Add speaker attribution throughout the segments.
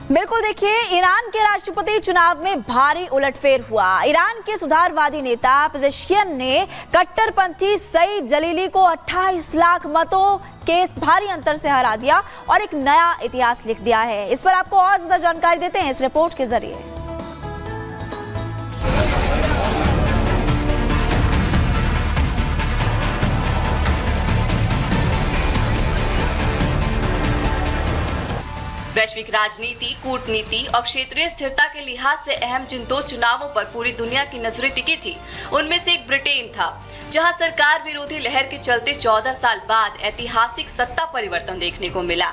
Speaker 1: बिल्कुल, देखिए, ईरान के राष्ट्रपति चुनाव में भारी उलटफेर हुआ। ईरान के सुधारवादी नेता पेजेश्कियन ने कट्टरपंथी सईद जलीली को 28 लाख मतों के भारी अंतर से हरा दिया और एक नया इतिहास लिख दिया है। इस पर आपको और ज्यादा जानकारी देते हैं इस रिपोर्ट के जरिए।
Speaker 2: वैश्विक राजनीति, कूटनीति और क्षेत्रीय स्थिरता के लिहाज से अहम जिन दो चुनावों पर पूरी दुनिया की नजरें टिकी थी, उनमें से एक ब्रिटेन था, जहां सरकार विरोधी लहर के चलते 14 साल बाद ऐतिहासिक सत्ता परिवर्तन देखने को मिला।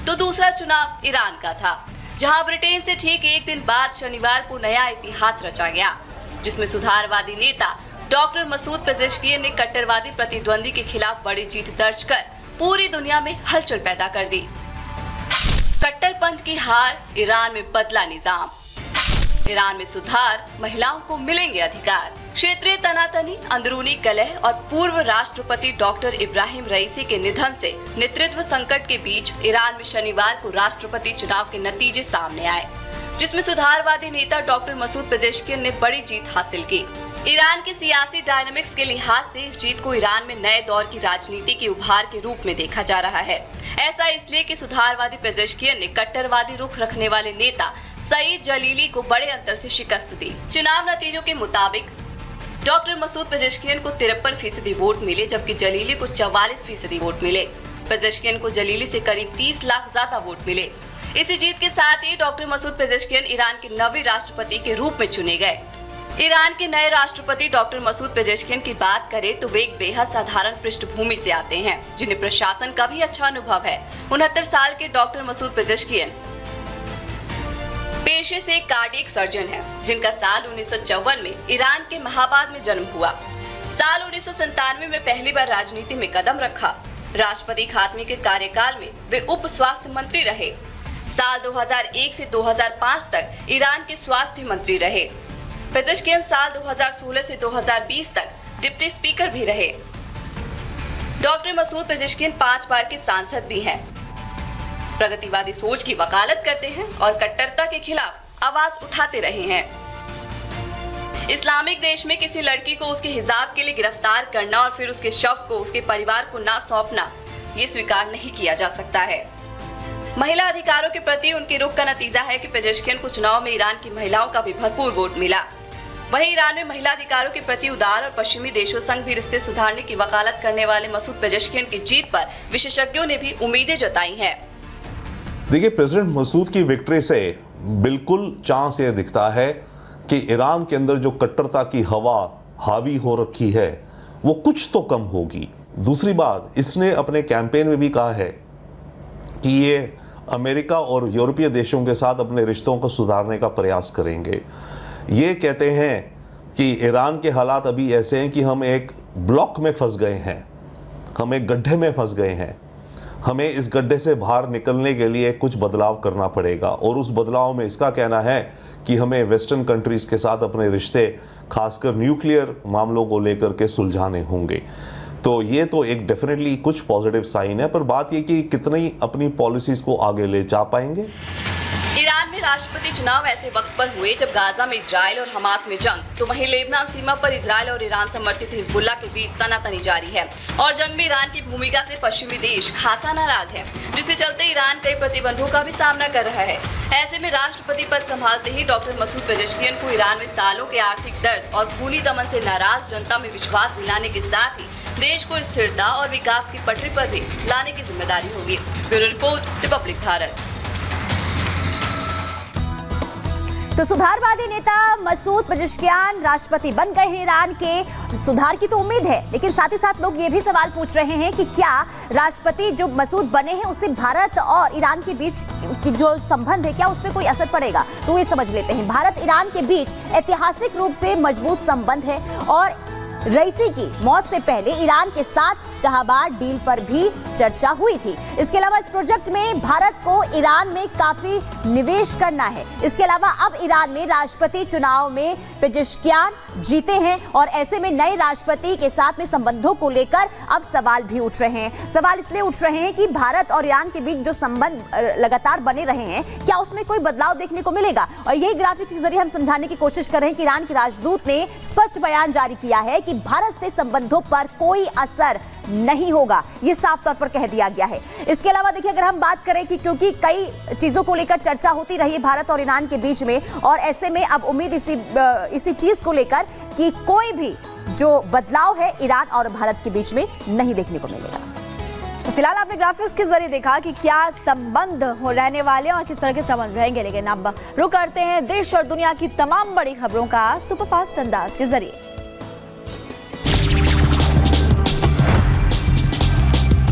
Speaker 2: तो दूसरा चुनाव ईरान का था, जहां ब्रिटेन से ठीक एक दिन बाद शनिवार को नया इतिहास रचा गया, जिसमें सुधारवादी नेता डॉक्टर मसूद पेजेश्कियन ने कट्टरवादी प्रतिद्वंदी के खिलाफ बड़ी जीत दर्ज कर पूरी दुनिया में हलचल पैदा कर दी। कट्टरपंथ की हार, ईरान में बदला निजाम, ईरान में सुधार, महिलाओं को मिलेंगे अधिकार, क्षेत्रीय तनातनी, अंदरूनी कलह और पूर्व राष्ट्रपति डॉक्टर इब्राहिम रईसी के निधन से नेतृत्व संकट के बीच ईरान में शनिवार को राष्ट्रपति चुनाव के नतीजे सामने आए, जिसमें सुधारवादी नेता डॉक्टर मसूद पेजेश्कियन ने बड़ी जीत हासिल की। ईरान के सियासी डायनामिक्स के लिहाज से इस जीत को ईरान में नए दौर की राजनीति के उभार के रूप में देखा जा रहा है। ऐसा इसलिए कि सुधारवादी पेजेश्कियन ने कट्टरवादी रुख रखने वाले नेता सईद जलीली को बड़े अंतर से शिकस्त दी। चुनाव नतीजों के मुताबिक डॉक्टर मसूद पेजेश्कियन को 53% वोट मिले, जबकि जलीली को 44% वोट मिले। पेजेश्कियन को जलीली से करीब 30 लाख ज्यादा वोट मिले। इसी जीत के साथ ही डॉक्टर मसूद पेजेश्कियन ईरान के नवे राष्ट्रपति के रूप में चुने गए। ईरान के नए राष्ट्रपति डॉक्टर मसूद पेजेश्कियन की बात करें तो वे एक बेहद साधारण पृष्ठभूमि से आते हैं, जिन्हें प्रशासन का भी अच्छा अनुभव है। 69 साल के डॉक्टर मसूद पेजेश्कियन पेशे से एक कार्डियक सर्जन हैं, जिनका साल 1954 में ईरान के महाबाद में जन्म हुआ। साल 1997 में पहली बार राजनीति में कदम रखा। राष्ट्रपति खातमी के कार्यकाल में वे उप स्वास्थ्य मंत्री रहे। साल 2001 से 2005 तक ईरान के स्वास्थ्य मंत्री रहे। पेजेश्कियन साल 2016 से 2020 तक डिप्टी स्पीकर भी रहे। डॉक्टर मसूद पेजेश्कियन 5 बार के सांसद भी हैं। प्रगतिवादी सोच की वकालत करते हैं और कट्टरता के खिलाफ आवाज उठाते रहे हैं। इस्लामिक देश में किसी लड़की को उसके हिजाब के लिए गिरफ्तार करना और फिर उसके शव को उसके परिवार को ना सौंपना, ये स्वीकार नहीं किया जा सकता है। महिला अधिकारों के प्रति उनके रुख का नतीजा है कि पेजेश्कियन को चुनाव में ईरान की महिलाओं का भी भरपूर वोट मिला। वहीं ईरान में महिला अधिकारों के प्रति उदार और पश्चिमी देशों संग भी रिश्ते सुधारने की वकालत करने वाले मसूद पेजेश्कियन की जीत पर विशेषज्ञों ने भी उम्मीदें जताई हैं।
Speaker 3: देखिए, प्रेसिडेंट मसूद की विक्ट्री से बिल्कुल चांस ये दिखता है कि ईरान के अंदर जो कट्टरता की हवा हावी हो रखी है वो कुछ तो कम होगी। दूसरी बात, इसने अपने कैंपेन में भी कहा है कि ये अमेरिका और यूरोपीय देशों के साथ अपने रिश्तों को सुधारने का प्रयास करेंगे। ये कहते हैं कि ईरान के हालात अभी ऐसे हैं कि हम एक ब्लॉक में फंस गए हैं, हम एक गड्ढे में फंस गए हैं। हमें इस गड्ढे से बाहर निकलने के लिए कुछ बदलाव करना पड़ेगा और उस बदलाव में इसका कहना है कि हमें वेस्टर्न कंट्रीज़ के साथ अपने रिश्ते खासकर न्यूक्लियर मामलों को लेकर के सुलझाने होंगे। तो ये तो एक डेफिनेटली कुछ पॉजिटिव साइन है, पर बात ये कि कितनी अपनी पॉलिसीज़ को आगे ले जा पाएंगे।
Speaker 2: ईरान में राष्ट्रपति चुनाव ऐसे वक्त पर हुए जब गाजा में इजराइल और हमास में जंग, तो वहीं लेबनान सीमा पर इजराइल और ईरान समर्थित हिजबुल्लाह के बीच तनातनी जारी है और जंग में ईरान की भूमिका से पश्चिमी देश खासा नाराज है, जिसके चलते ईरान कई प्रतिबंधों का भी सामना कर रहा है। ऐसे में राष्ट्रपति पद संभालते ही डॉक्टर मसूद पेजेश्कियन को ईरान में सालों के आर्थिक दर्द और खूनी दमन से नाराज जनता में विश्वास दिलाने के साथ ही देश को स्थिरता और विकास की पटरी पर भी लाने की जिम्मेदारी होगी। Bureau report, Republic Bharat.
Speaker 1: तो सुधारवादी नेता मसूद पेजेश्कियन राष्ट्रपति बन गए हैं ईरान के। सुधार की तो उम्मीद है, लेकिन साथ ही साथ लोग ये भी सवाल पूछ रहे हैं कि क्या राष्ट्रपति जो मसूद बने हैं उससे भारत और ईरान के बीच की जो संबंध है क्या उस पर कोई असर पड़ेगा। तो ये समझ लेते हैं। भारत ईरान के बीच ऐतिहासिक रूप से मजबूत संबंध है और रईसी की मौत से पहले ईरान के साथ जहाबाद डील पर भी चर्चा हुई थी। इसके अलावा इस प्रोजेक्ट में भारत को ईरान में काफी निवेश करना है। इसके अलावा अब ईरान में राष्ट्रपति चुनाव में पेजेश्कियन जीते हैं और ऐसे में नए राष्ट्रपति के साथ में संबंधों को लेकर अब सवाल भी उठ रहे हैं। सवाल इसलिए उठ रहे हैं कि भारत और ईरान के बीच जो संबंध लगातार बने रहे हैं, क्या उसमें कोई बदलाव देखने को मिलेगा? और यही ग्राफिक के जरिए हम समझाने की कोशिश कर रहे हैं कि ईरान के राजदूत ने स्पष्ट बयान जारी किया है कि भारत से संबंधों पर कोई असर नहीं होगा, ये साफ तौर पर कह दिया गया है। इसके अलावा देखिए, अगर हम बात करें कि क्योंकि कई चीजों को लेकर चर्चा होती रही है भारत और ईरान के बीच में, और ऐसे में अब उम्मीद इसी चीज को लेकर कि कोई भी जो बदलाव है ईरान और भारत के बीच में नहीं देखने को मिलेगा।
Speaker 4: तो फिलहाल आपने ग्राफिक्स के जरिए देखा कि क्या संबंध हो रहने वाले और किस तरह के संबंध रहेंगे, लेकिन अब रुक करते हैं देश और दुनिया की तमाम बड़ी खबरों का सुपरफास्ट अंदाज के जरिए।